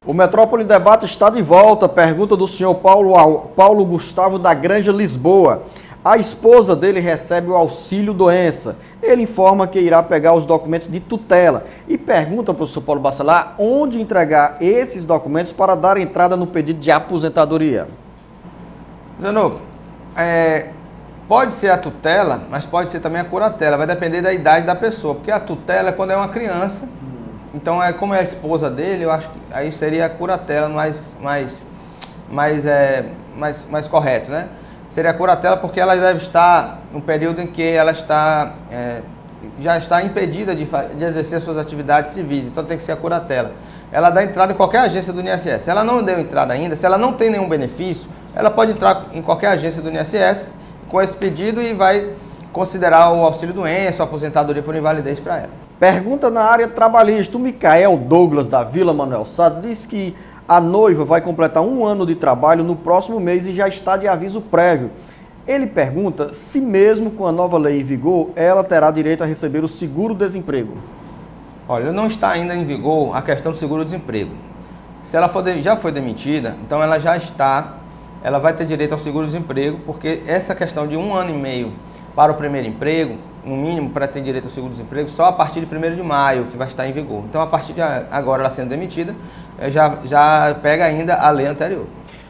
O Metrópole Debate está de volta. Pergunta do senhor Paulo Gustavo da Granja Lisboa. A esposa dele recebe o auxílio doença. Ele informa que irá pegar os documentos de tutela e pergunta para o senhor Paulo Bacelar onde entregar esses documentos para dar entrada no pedido de aposentadoria. Zenoco, pode ser a tutela, mas pode ser também a curatela. Vai depender da idade da pessoa, porque a tutela é quando é uma criança. Então, como é a esposa dele, eu acho que aí seria a curatela mais correto, né? Seria a curatela porque ela deve estar no período em que ela já está impedida de exercer suas atividades civis, então tem que ser a curatela. Ela dá entrada em qualquer agência do INSS. Se ela não deu entrada ainda, se ela não tem nenhum benefício, ela pode entrar em qualquer agência do INSS com esse pedido e vai considerar o auxílio doença, a aposentadoria por invalidez para ela. Pergunta na área trabalhista. O Micael Douglas, da Vila Manuel Sá, diz que a noiva vai completar 1 ano de trabalho no próximo mês e já está de aviso prévio. Ele pergunta se mesmo com a nova lei em vigor, ela terá direito a receber o seguro-desemprego. Olha, não está ainda em vigor a questão do seguro-desemprego. Se ela já foi demitida, então ela vai ter direito ao seguro-desemprego, porque essa questão de 1 ano e meio para o primeiro emprego, no mínimo, para ter direito ao seguro-desemprego, só a partir de 1º de maio, que vai estar em vigor. Então, a partir de agora, ela sendo demitida, já pega ainda a lei anterior.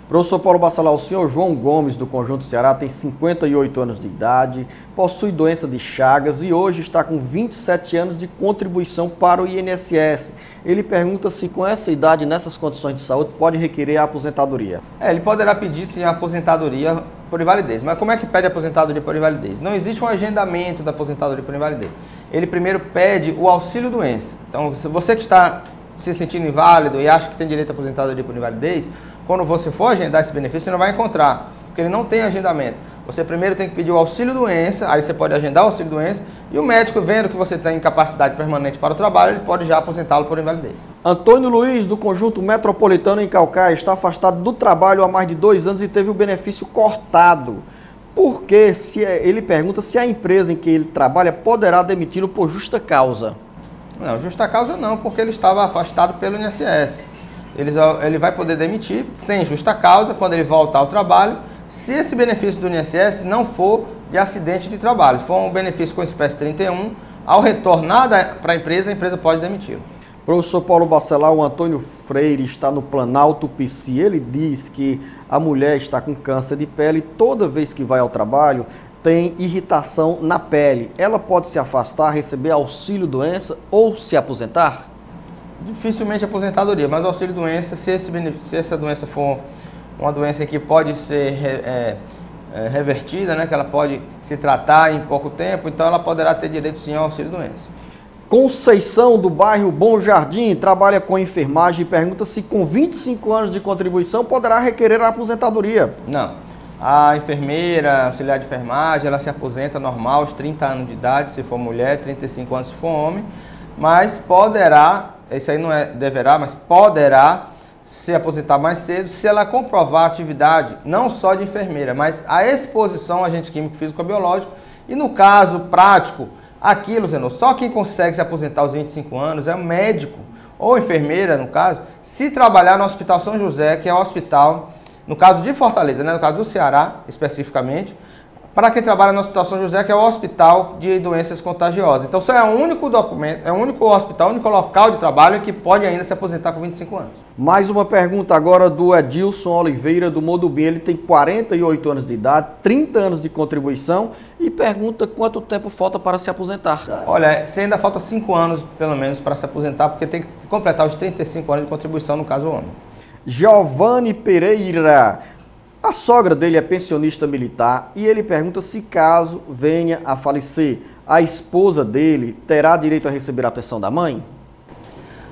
Professor Paulo Bacelar, o senhor João Gomes, do Conjunto Ceará, tem 58 anos de idade, possui doença de Chagas e hoje está com 27 anos de contribuição para o INSS. Ele pergunta se com essa idade, nessas condições de saúde, pode requerer a aposentadoria. Ele poderá pedir sim a aposentadoria por invalidez. Mas como é que pede a aposentadoria por invalidez? Não existe um agendamento da aposentadoria por invalidez. Ele primeiro pede o auxílio doença. Então, se você que está se sentindo inválido e acha que tem direito à aposentadoria por invalidez, quando você for agendar esse benefício, você não vai encontrar, porque ele não tem agendamento. Você primeiro tem que pedir o auxílio doença, aí você pode agendar o auxílio doença, e o médico, vendo que você tem incapacidade permanente para o trabalho, ele pode já aposentá-lo por invalidez. Antônio Luiz, do Conjunto Metropolitano em Caucaia, está afastado do trabalho há mais de 2 anos e teve o benefício cortado. Porque ele pergunta se a empresa em que ele trabalha poderá demiti-lo por justa causa. Não, justa causa não, porque ele estava afastado pelo INSS. Ele vai poder demitir sem justa causa quando ele voltar ao trabalho, se esse benefício do INSS não for de acidente de trabalho, for um benefício com espécie 31, ao retornar para a empresa pode demiti-lo. Professor Paulo Bacelar, o Antônio Freire está no Planalto PC. Ele diz que a mulher está com câncer de pele e toda vez que vai ao trabalho tem irritação na pele. Ela pode se afastar, receber auxílio doença ou se aposentar? Dificilmente aposentadoria, mas auxílio doença, se essa doença for uma doença que pode ser revertida, né, que ela pode se tratar em pouco tempo, então ela poderá ter direito sim ao auxílio doença. Conceição, do bairro Bom Jardim, trabalha com enfermagem e pergunta se com 25 anos de contribuição poderá requerer a aposentadoria. Não. A enfermeira, auxiliar de enfermagem, ela se aposenta normal aos 30 anos de idade, se for mulher, 35 anos se for homem, mas poderá, isso aí não deverá, mas poderá se aposentar mais cedo se ela comprovar a atividade, não só de enfermeira, mas a exposição a agente químico, físico ou biológico, e no caso prático, aquilo, Zenô, só quem consegue se aposentar aos 25 anos é o médico ou enfermeira, no caso, se trabalhar no Hospital São José, que é o hospital, no caso de Fortaleza, né, no caso do Ceará, especificamente, para quem trabalha no Hospital São José, que é o Hospital de Doenças Contagiosas. Então, isso é o único documento, é o único hospital, o único local de trabalho que pode ainda se aposentar com 25 anos. Mais uma pergunta agora do Edilson Oliveira, do Modubim. Ele tem 48 anos de idade, 30 anos de contribuição e pergunta quanto tempo falta para se aposentar. Olha, você ainda falta 5 anos, pelo menos, para se aposentar, porque tem que completar os 35 anos de contribuição, no caso, o homem. Giovanni Pereira. A sogra dele é pensionista militar e ele pergunta se caso venha a falecer, a esposa dele terá direito a receber a pensão da mãe?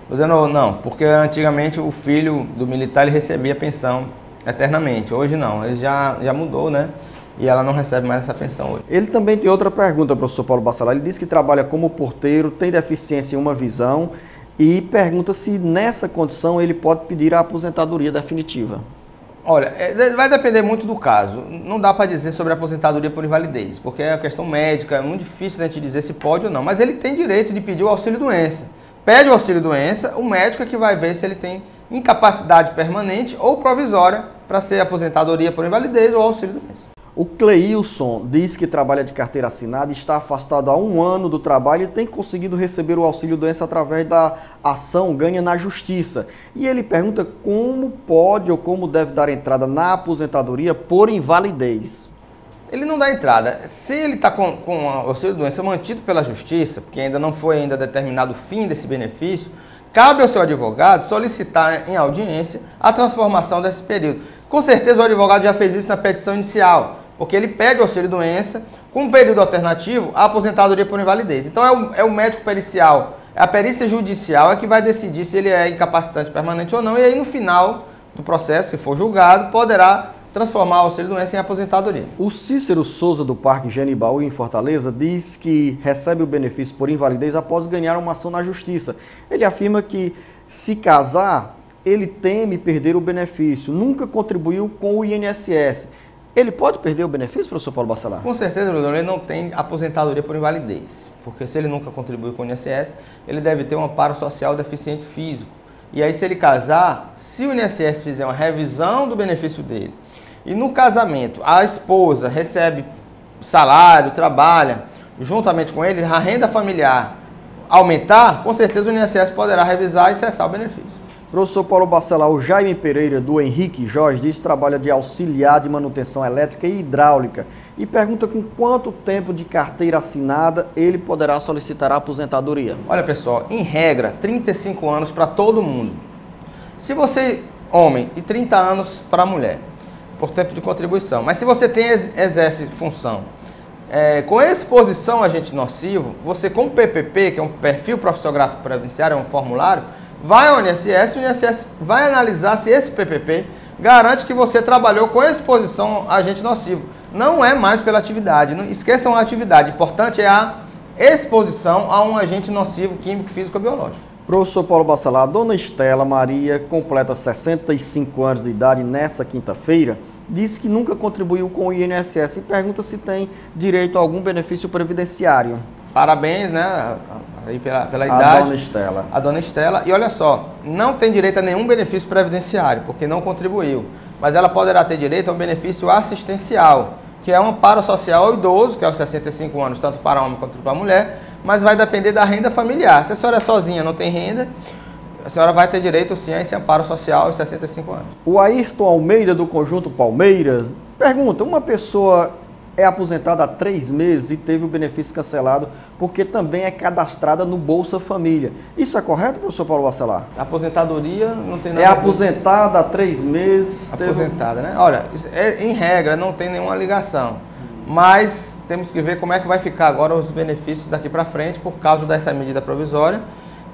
Não, porque antigamente o filho do militar ele recebia pensão eternamente, hoje não, ele já mudou, né? E ela não recebe mais essa pensão hoje. Ele também tem outra pergunta, professor Paulo Bacelar. Ele diz que trabalha como porteiro, tem deficiência em uma visão e pergunta se nessa condição ele pode pedir a aposentadoria definitiva. Olha, vai depender muito do caso. Não dá para dizer sobre a aposentadoria por invalidez, porque é uma questão médica, é muito difícil a gente dizer se pode ou não. Mas ele tem direito de pedir o auxílio-doença. Pede o auxílio-doença, o médico é que vai ver se ele tem incapacidade permanente ou provisória para ser aposentadoria por invalidez ou auxílio-doença. O Cleilson diz que trabalha de carteira assinada, está afastado há 1 ano do trabalho e tem conseguido receber o auxílio-doença através da ação ganha na justiça. E ele pergunta como pode ou como deve dar entrada na aposentadoria por invalidez. Ele não dá entrada. Se ele está com o auxílio-doença mantido pela justiça, porque ainda não foi ainda determinado o fim desse benefício, cabe ao seu advogado solicitar em audiência a transformação desse período. Com certeza o advogado já fez isso na petição inicial, porque ele pede o auxílio-doença com um período alternativo à aposentadoria por invalidez. Então é o médico pericial, a perícia judicial é que vai decidir se ele é incapacitante permanente ou não, e aí no final do processo, se for julgado, poderá transformar o auxílio-doença em aposentadoria. O Cícero Souza, do Parque Genibaú, em Fortaleza, diz que recebe o benefício por invalidez após ganhar uma ação na justiça. Ele afirma que, se casar, ele teme perder o benefício, nunca contribuiu com o INSS. Ele pode perder o benefício, professor Paulo Bacelar? Com certeza, ele não tem aposentadoria por invalidez, porque se ele nunca contribuiu com o INSS, ele deve ter um amparo social deficiente físico. E aí, se ele casar, se o INSS fizer uma revisão do benefício dele, e no casamento a esposa recebe salário, trabalha, juntamente com ele, a renda familiar aumentar, com certeza o INSS poderá revisar e cessar o benefício. Professor Paulo Bacelar, o Jaime Pereira, do Henrique Jorge, diz que trabalha de auxiliar de manutenção elétrica e hidráulica e pergunta com quanto tempo de carteira assinada ele poderá solicitar a aposentadoria. Olha, pessoal, em regra, 35 anos para todo mundo. Se você, homem, e 30 anos para mulher, por tempo de contribuição. Mas se você exerce função com exposição a agente nocivo, você com PPP, que é um perfil profissiográfico previdenciário, é um formulário, vai ao INSS, o INSS vai analisar se esse PPP garante que você trabalhou com exposição a agente nocivo. Não é mais pela atividade, não esqueçam a atividade, o importante é a exposição a um agente nocivo químico, físico ou biológico. Professor Paulo Bacelar, a dona Estela Maria completa 65 anos de idade nessa quinta-feira, disse que nunca contribuiu com o INSS e pergunta se tem direito a algum benefício previdenciário. Parabéns, né, aí pela idade. A dona Estela. A dona Estela. E olha só, não tem direito a nenhum benefício previdenciário, porque não contribuiu. Mas ela poderá ter direito a um benefício assistencial, que é um amparo social ao idoso, que é os 65 anos, tanto para homem quanto para mulher, mas vai depender da renda familiar. Se a senhora é sozinha, não tem renda, a senhora vai ter direito sim a esse amparo social aos 65 anos. O Ayrton Almeida, do Conjunto Palmeiras, pergunta, uma pessoa é aposentada há 3 meses e teve o benefício cancelado porque também é cadastrada no Bolsa Família. Isso é correto, professor Paulo Bacelar? A aposentadoria não tem nada a ver. É aposentada há 3 meses. Aposentada, né? Olha, em regra não tem nenhuma ligação, mas temos que ver como é que vai ficar agora os benefícios daqui para frente por causa dessa medida provisória,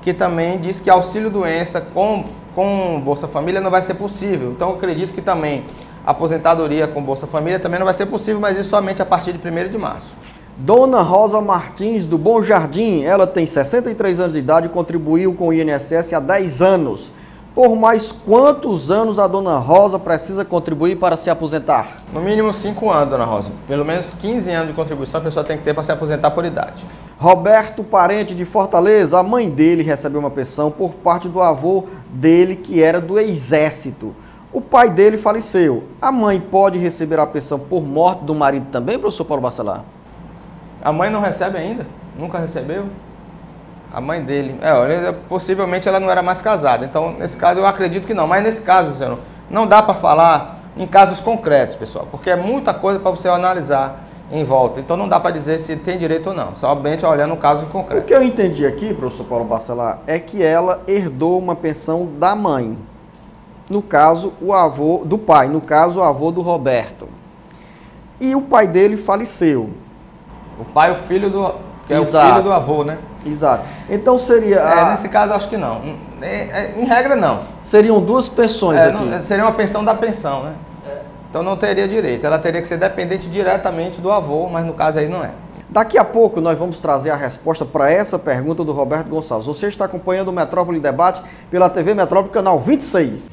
que também diz que auxílio-doença com Bolsa Família não vai ser possível. Então eu acredito que também aposentadoria com Bolsa Família também não vai ser possível, mas isso somente a partir de 1º de março. Dona Rosa Martins, do Bom Jardim, ela tem 63 anos de idade e contribuiu com o INSS há 10 anos. Por mais quantos anos a Dona Rosa precisa contribuir para se aposentar? No mínimo 5 anos, Dona Rosa. Pelo menos 15 anos de contribuição a pessoa tem que ter para se aposentar por idade. Roberto Parente, de Fortaleza, a mãe dele recebeu uma pensão por parte do avô dele, que era do Exército. O pai dele faleceu. A mãe pode receber a pensão por morte do marido também, professor Paulo Bacelar? A mãe não recebe ainda? Nunca recebeu? A mãe dele. Possivelmente ela não era mais casada. Então, nesse caso, eu acredito que não. Mas nesse caso, senhor, não dá para falar em casos concretos, pessoal. Porque é muita coisa para você analisar em volta. Então, não dá para dizer se tem direito ou não. Somente olhando o caso concreto. O que eu entendi aqui, professor Paulo Bacelar, é que ela herdou uma pensão da mãe. No caso, o avô do pai, no caso, o avô do Roberto. E o pai dele faleceu. O pai é o filho do... é o filho do avô, né? Exato. Então seria... nesse caso, acho que não. Em regra, não. Seriam 2 pensões aqui. Não, seria uma pensão da pensão, né? Então não teria direito. Ela teria que ser dependente diretamente do avô, mas no caso aí não é. Daqui a pouco nós vamos trazer a resposta para essa pergunta do Roberto Gonçalves. Você está acompanhando o Metrópole Debate pela TV Metrópole, canal 26.